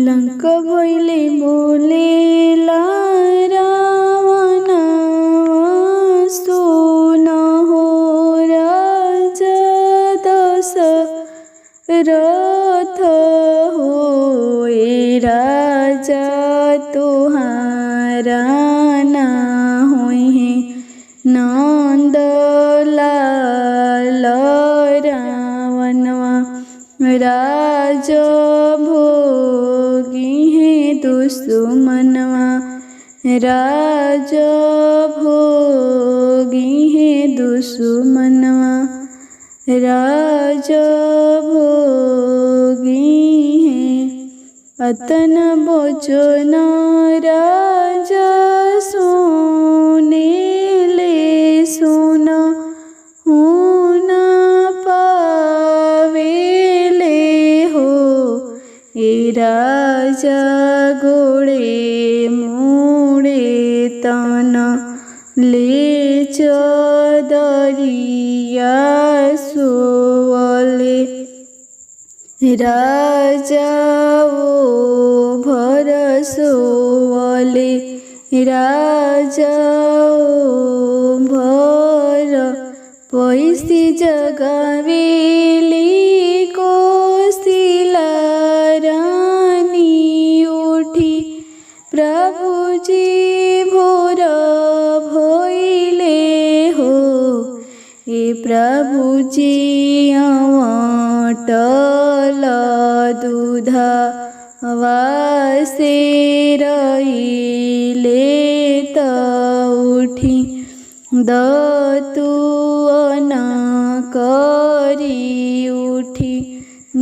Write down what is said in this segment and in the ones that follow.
लंक भइले बोलेला रावण सुन हो राजा दशरथ होए राजा तुहारा ना होई है नंद लाल रावणवा राज भोगी है दुश्मनवा राज भोगी है दुश्मनवा राज भोगी है अतन वचन राजा सुने ले सुन राजा गोड़े मोड़े तन ले चदरिया सोवले राजा ओ भर सोवले राजा ओ भर पैसी जगावेली कोशिला रानी उठी प्रभुजी भोर भइले हो ए प्रभुजी अवटल दूध वासे रहिले त उठी दतुअन करी उठी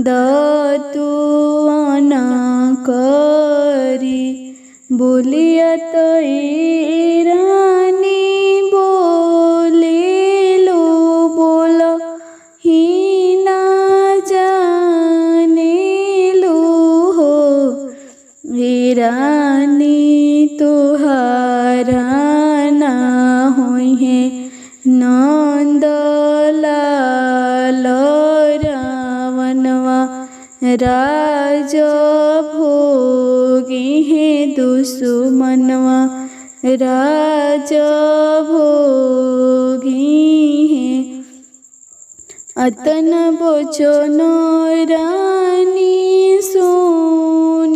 दतुअन करी बोलिया तो रानी बोले लो बोल ही ना जाने लो हो रानी तुहारा ना होई है नंद लाल रावणवा राज भोगी है दुश्मनवा राज भोगी है अतन वचन रानी सुनेली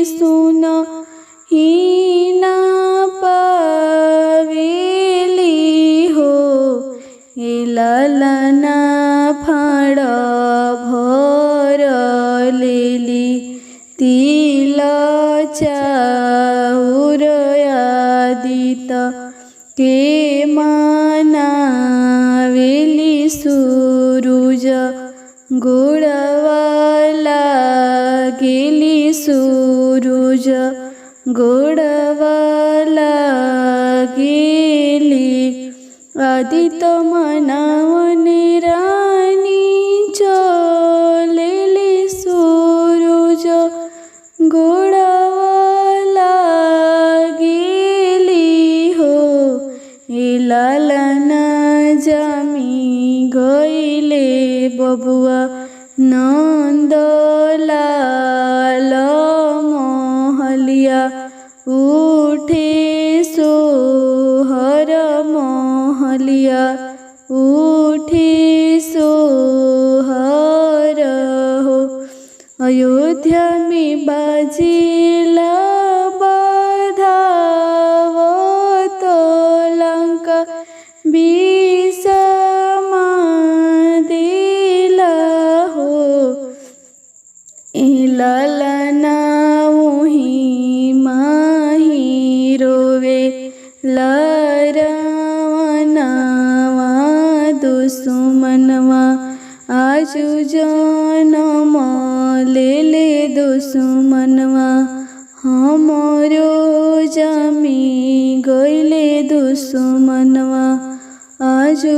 सुन ही ना पावेली हो ए लालना फाड़ भर लेली तिल चाउर आदित के मनावेली सूरुज गोड़वाला गेली सूरुज गोड़वाला गेली आदित मनावन रानी चलेली सूरुज गोड़वाला गेली हो ए लालना जामी गईले बबुआ नंद लाल महलिया उठे सोहर महलिया उठे सोहर हो अयोध्या में बाजिला बधावत लंका विषमा दिला हो ए लालना वही माही रोवे रावणवा दुश्मनवा आजु जनम लेले दुश्मनवा हमरो जामी गईले दुश्मनवा आजु